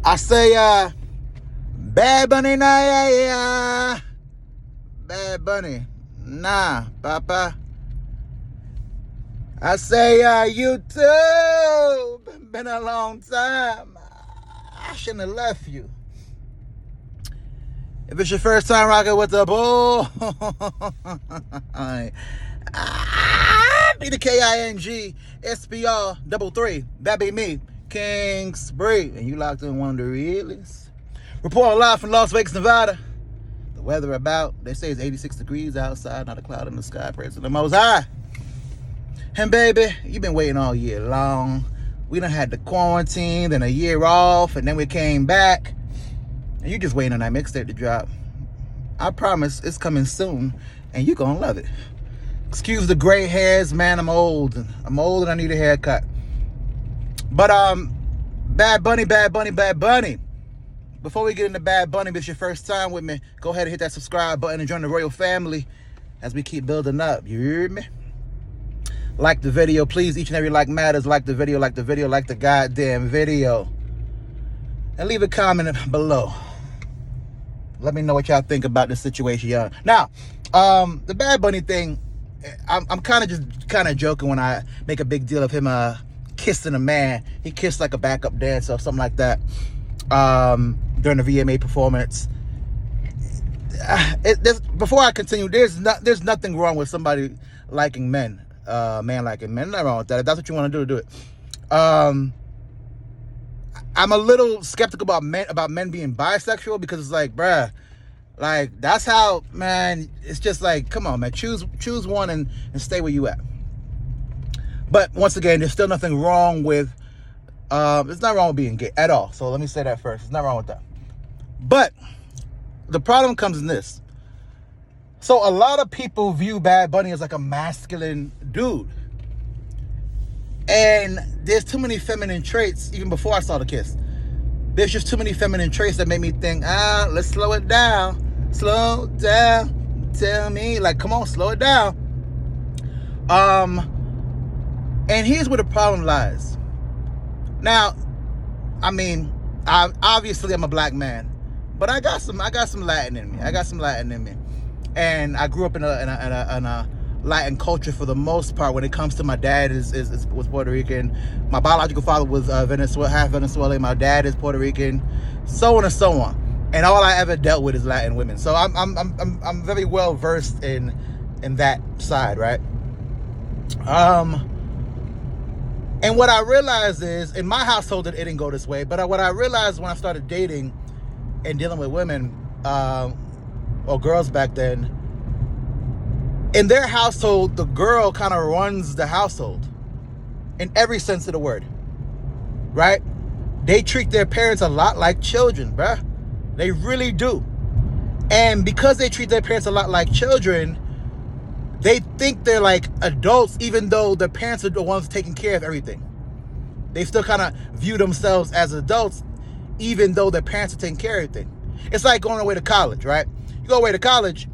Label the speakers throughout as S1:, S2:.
S1: I say, Bad Bunny, nah, yeah. Bad Bunny, nah, papa. I say, YouTube, been a long time. I shouldn't have left you. If it's your first time rocking with the bull, be the KING, SPR 3, that be me, King Spree, and you locked in one of the realest. Reporting live from Las Vegas, Nevada. The weather about, they say it's 86 degrees outside, not a cloud in the sky, praise to the Most High. And baby, you've been waiting all year long. We done had the quarantine, then a year off, and then we came back. And you just waiting on that mixtape to drop. I promise it's coming soon, and you're gonna love it. Excuse the gray hairs, man, I'm old. I'm old and I need a haircut. But, Bad Bunny. Before we get into Bad Bunny, if it's your first time with me, go ahead and hit that subscribe button and join the royal family as we keep building up. You hear me? Like the video, please. Each and every like matters. Like the video, like the goddamn video. And leave a comment below. Let me know what y'all think about this situation, y'all. Now, the Bad Bunny thing, I'm kind of joking when I make a big deal of him kissing a man. He kissed like a backup dancer or something like that during the VMA performance. Before I continue, there's nothing wrong with somebody liking men. Man liking men. Nothing wrong with that. If that's what you want to do it. I'm a little skeptical about men being bisexual, because it's like, bruh, like, that's how, man, it's just like, come on, man, choose one and stay where you at. But once again, there's still nothing wrong with, it's not wrong with being gay at all. So let me say that first. It's not wrong with that. But the problem comes in this. So a lot of people view Bad Bunny as like a masculine dude. And there's too many feminine traits, even before I saw the kiss. There's just too many feminine traits that made me think, let's slow it down. Slow down. Tell me, like, come on, slow it down. And here's where the problem lies. Now, I mean, obviously I'm a black man, but I got some Latin in me. And I grew up in a Latin culture for the most part. When it comes to, my dad was Puerto Rican. My biological father was half Venezuelan. My dad is Puerto Rican, so on and so on. And all I ever dealt with is Latin women. So I'm very well versed in that side, right? And what I realized is, in my household, it didn't go this way. But what I realized when I started dating and dealing with women, or girls back then, in their household, the girl kind of runs the household in every sense of the word, right? They treat their parents a lot like children, bruh. They really do. And because they treat their parents a lot like children, they think they're like adults, even though their parents are the ones taking care of everything. They still kind of view themselves as adults, even though their parents are taking care of everything. It's like going away to college, right? You go away to college,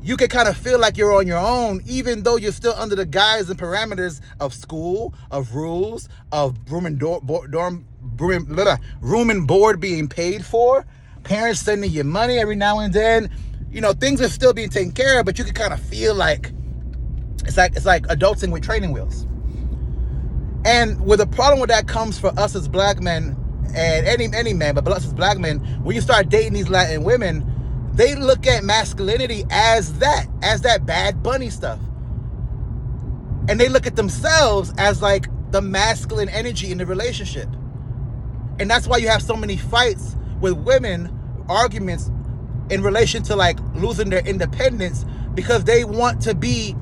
S1: you can kind of feel like you're on your own, even though you're still under the guise and parameters of school, of rules, of room and board being paid for, parents sending you money every now and then. You know, things are still being taken care of, but you can kind of feel like it's like adulting with training wheels. And where the problem with that comes for us as black men, and any man, but us as black men, when you start dating these Latin women, they look at masculinity as that Bad Bunny stuff. And they look at themselves as like the masculine energy in the relationship. And that's why you have so many fights with women, arguments in relation to like losing their independence, because they literally want to be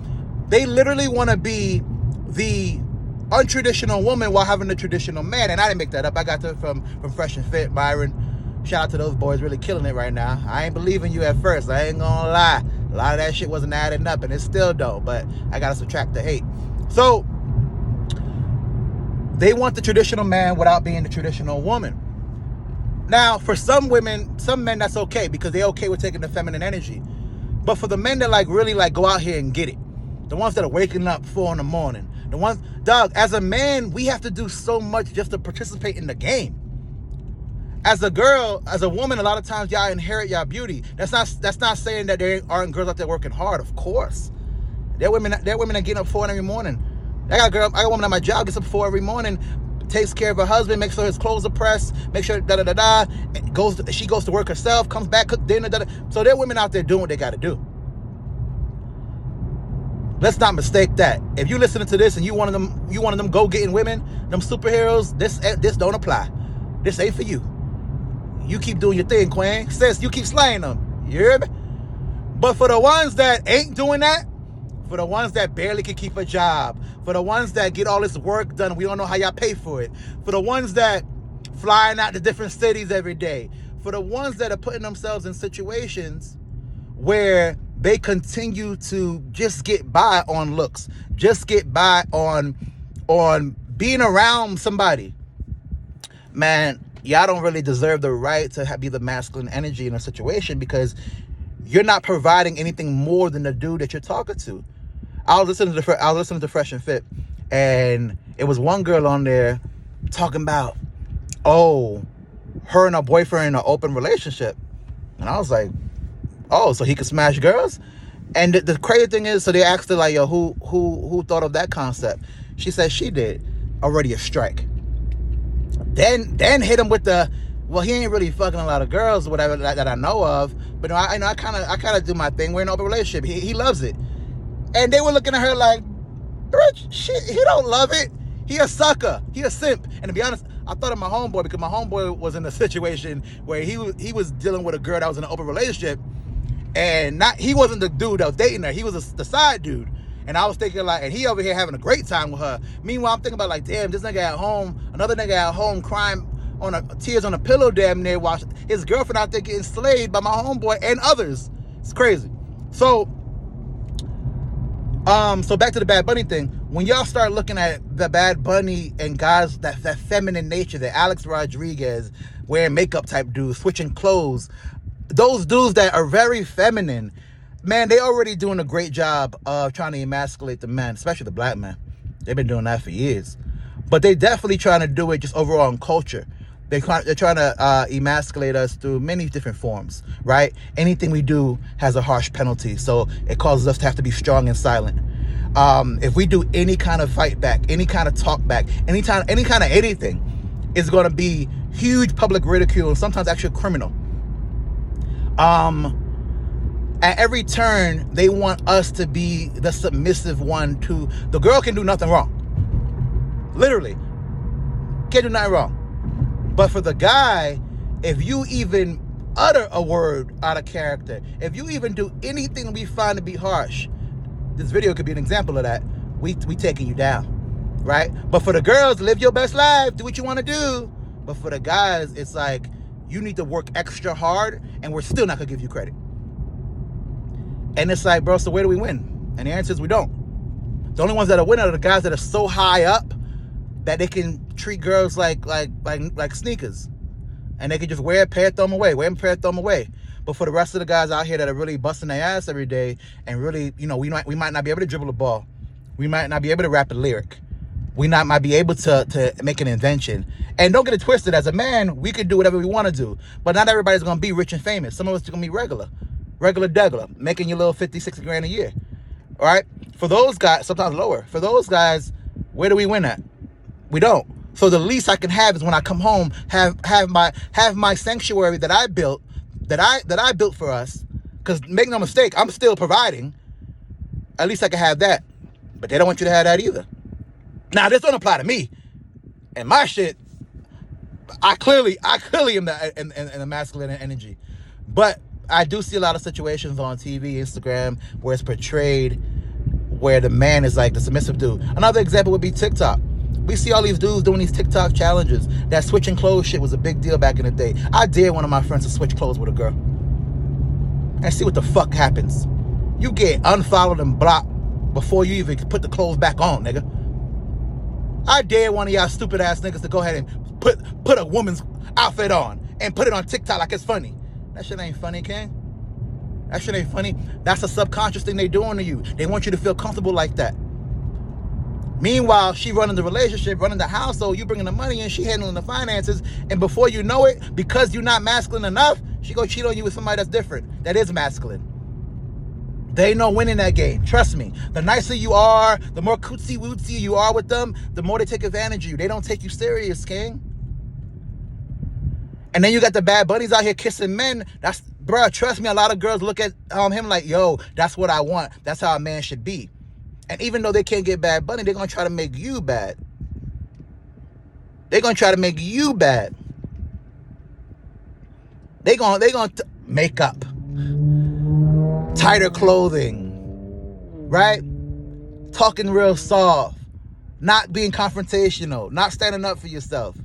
S1: the untraditional woman while having the traditional man. And I didn't make that up. I got that from Fresh and Fit, Byron. Shout out to those boys, really killing it right now. I ain't believing you at first. I ain't gonna lie. A lot of that shit wasn't adding up, and it still don't. But I gotta subtract the hate. So they want the traditional man without being the traditional woman. Now, for some women, some men, that's okay, because they're okay with taking the feminine energy. But for the men that like really like go out here and get it, the ones that are waking up 4 in the morning, the ones, dog, as a man, we have to do so much just to participate in the game. As a girl, as a woman, a lot of times y'all inherit y'all beauty. That's not saying that there aren't girls out there working hard. Of course, there are women that getting up 4 every morning. I got a woman at my job gets up 4 every morning, takes care of her husband, makes sure his clothes are pressed, make sure she goes to work herself, comes back, cook dinner. So there are women out there doing what they got to do. Let's not mistake that. If you listening to this and you one of them go-getting women, them superheroes, this don't apply. This ain't for you. You keep doing your thing, Queen. Sis, you keep slaying them. You hear me? But for the ones that ain't doing that, for the ones that barely can keep a job, for the ones that get all this work done, we don't know how y'all pay for it, for the ones that flying out to different cities every day, for the ones that are putting themselves in situations where they continue to just get by on looks, just get by on being around somebody. Man, y'all don't really deserve the right to be the masculine energy in a situation, because you're not providing anything more than the dude that you're talking to. I was listening to Fresh and Fit, and it was one girl on there talking about, her and her boyfriend in an open relationship. And I was like, so he could smash girls? And the crazy thing is, so they asked her, like, yo, who thought of that concept? She said she did. Already a strike. Then hit him with the, well, he ain't really fucking a lot of girls or whatever that I know of, but I kind of do my thing. We're in an open relationship. He loves it. And they were looking at her like, Rich, shit, he don't love it. He a sucker. He a simp. And to be honest, I thought of my homeboy, because my homeboy was in a situation where he was dealing with a girl that was in an open relationship, and he wasn't the dude that was dating her. He was the side dude. And I was thinking, like, and he over here having a great time with her. Meanwhile, I'm thinking about, like, damn, this nigga at home, another nigga at home crying tears on a pillow damn near, while his girlfriend out there getting slayed by my homeboy and others. It's crazy. So back to the Bad Bunny thing. When y'all start looking at the Bad Bunny and guys, that feminine nature, that Alex Rodriguez, wearing makeup type dudes, switching clothes, those dudes that are very feminine, man, they already doing a great job of trying to emasculate the men, especially the black men. They've been doing that for years. But they definitely trying to do it just overall in culture. They're trying to emasculate us through many different forms, right? Anything we do has a harsh penalty, so it causes us to have to be strong and silent. If we do any kind of fight back, any kind of talk back, any kind of anything, it's going to be huge public ridicule and sometimes actually criminal. At every turn, they want us to be the submissive one to the girl. Can do nothing wrong. Literally, can't do nothing wrong. But for the guy, if you even utter a word out of character, if you even do anything we find to be harsh, this video could be an example of that. We taking you down, right? But for the girls, live your best life, do what you want to do. But for the guys, it's like, you need to work extra hard, and we're still not gonna give you credit. And it's like, bro, so where do we win? And the answer is we don't. The only ones that are winning are the guys that are so high up that they can treat girls like sneakers, and they can just wear a pair, throw them away, But for the rest of the guys out here that are really busting their ass every day, and really, we might not be able to dribble a ball, we might not be able to rap a lyric, we might be able to make an invention. And don't get it twisted, as a man, we can do whatever we want to do, but not everybody's gonna be rich and famous. Some of us are gonna be regular degular, making your little 50, 60 grand a year. All right, for those guys, sometimes lower. For those guys, where do we win at? We don't. So the least I can have is when I come home, have my sanctuary that I built, that I built for us. Because make no mistake, I'm still providing. At least I can have that. But they don't want you to have that either. Now, this don't apply to me and my shit. I clearly am the masculine energy, but I do see a lot of situations on TV, Instagram, where it's portrayed where the man is like the submissive dude. Another example would be TikTok. We see all these dudes doing these TikTok challenges. That switching clothes shit was a big deal back in the day. I dared one of my friends to switch clothes with a girl and see what the fuck happens. You get unfollowed and blocked before you even put the clothes back on, nigga. I dare one of y'all stupid ass niggas to go ahead and put a woman's outfit on and put it on TikTok like it's funny. That shit ain't funny, King. That shit ain't funny. That's a subconscious thing they doing to you. They want you to feel comfortable like that. Meanwhile, she running the relationship, running the household, you bringing the money in, she handling the finances, and before you know it, because you're not masculine enough, she go cheat on you with somebody that's different, that is masculine. They ain't no winning that game. Trust me. The nicer you are, the more cootsy-wootsy you are with them, the more they take advantage of you. They don't take you serious, king. And then you got the bad bunnies out here kissing men. That's, bruh, trust me, a lot of girls look at him like, yo, that's what I want. That's how a man should be. And even though they can't get bad bunny, they're going to try to make you bad. They're going to try to make you bad. They're going to make up. Tighter clothing. Right? Talking real soft. Not being confrontational. Not standing up for yourself.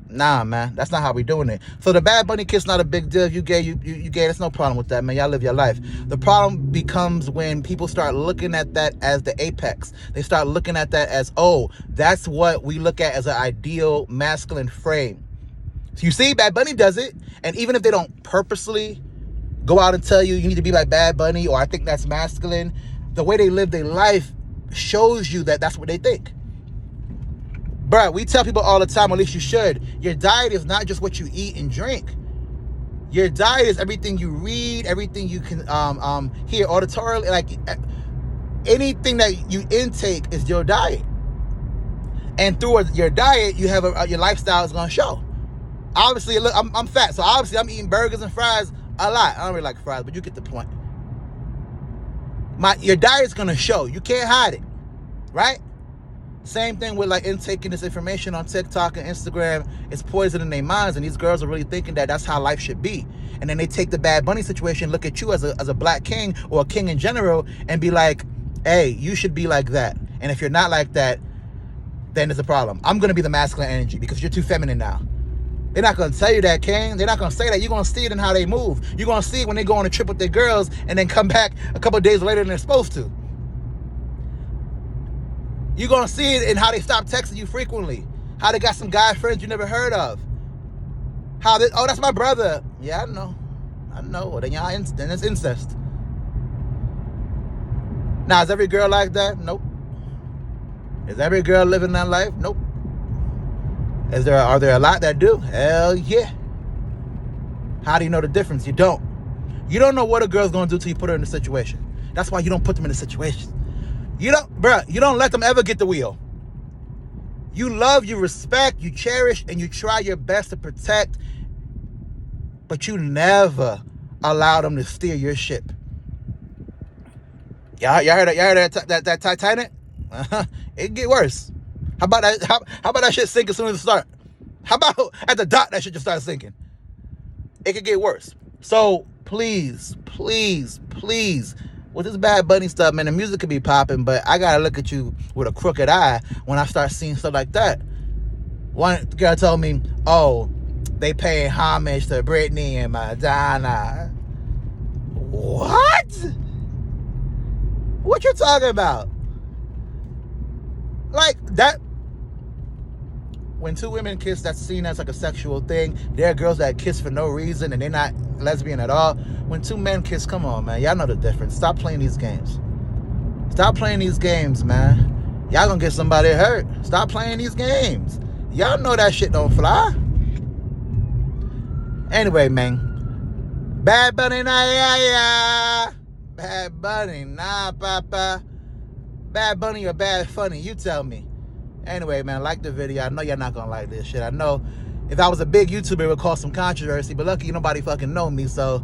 S1: Nah, man, that's not how we doing it. So the bad bunny kiss not a big deal. If you gay, you gay. There's no problem with that, man. Y'all live your life. The problem becomes when people start looking at that as the apex. They start looking at that as, oh, that's what we look at as an ideal masculine frame. So you see, Bad Bunny does it, and even if they don't purposely go out and tell you you need to be like Bad Bunny or I think that's masculine, the way they live their life shows you that that's what they think. Bruh, we tell people all the time, at least you should, your diet is not just what you eat and drink. Your diet is everything you read, everything you can hear auditorily. Like anything that you intake is your diet. And through your diet, you have your lifestyle is going to show. Obviously, look, I'm fat, so obviously I'm eating burgers and fries a lot. I don't really like fries, but you get the point. Your diet's going to show. You can't hide it, right? Same thing with like intaking this information on TikTok and Instagram. It's poisoning their minds, and these girls are really thinking that that's how life should be. And then they take the Bad Bunny situation, look at you as a black king or a king in general, and be like, hey, you should be like that. And if you're not like that, then there's a problem. I'm going to be the masculine energy because you're too feminine now. They're not going to tell you that, king. They're not going to say that. You're going to see it in how they move. You're going to see it when they go on a trip with their girls and then come back a couple of days later than they're supposed to. You're going to see it in how they stop texting you frequently. How they got some guy friends you never heard of. How they, oh, that's my brother. Yeah, I know. Well, then then it's incest. Now, is every girl like that? Nope. Is every girl living that life? Nope. Are there a lot that do? Hell yeah. How do you know the difference? You don't. You don't know what a girl's going to do till you put her in a situation. That's why you don't put them in a situation. You don't let them ever get the wheel. You love, you respect, you cherish, and you try your best to protect, but you never allow them to steer your ship. Y'all heard that Titanic? It get worse. How about that? How about that shit sink as soon as it start? How about at the dock that shit just start sinking? It could get worse. So please, with this Bad Bunny stuff, man, the music could be popping, but I gotta look at you with a crooked eye when I start seeing stuff like that. One girl told me, oh, they paying homage to Britney and Madonna. What? What you talking about? Like that, when two women kiss, that's seen as like a sexual thing. There are girls that kiss for no reason and they're not lesbian at all. When two men kiss, come on, man. Y'all know the difference. Stop playing these games. Stop playing these games, man. Y'all gonna get somebody hurt. Stop playing these games. Y'all know that shit don't fly. Anyway, man. Bad Bunny, nah, yeah. Bad Bunny, nah, papa. Bad Bunny or Bad Funny? You tell me. Anyway, man, like the video. I know you're not gonna like this shit. I know if I was a big YouTuber, it would cause some controversy, but lucky nobody fucking know me, so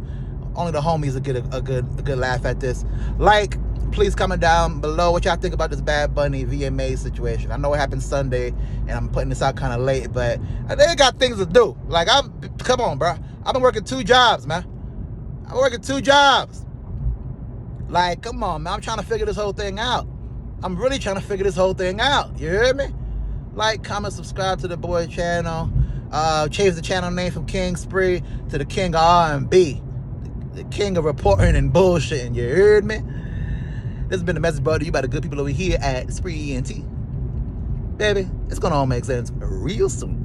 S1: only the homies will get a good laugh at this. Like, please comment down below what y'all think about this Bad Bunny VMA situation. I know it happened Sunday, and I'm putting this out kind of late, but they got things to do. Like, come on, bro. I've been working 2 jobs, man. I'm working 2 jobs. Like, come on, man. I'm trying to figure this whole thing out. I'm really trying to figure this whole thing out. You hear me? Like, comment, subscribe to the boy channel. Change the channel name from King Spree to the King of R&B. The king of reporting and bullshitting. You heard me? This has been the message brought to you by the good people over here at Spree ENT. Baby, it's going to all make sense real soon.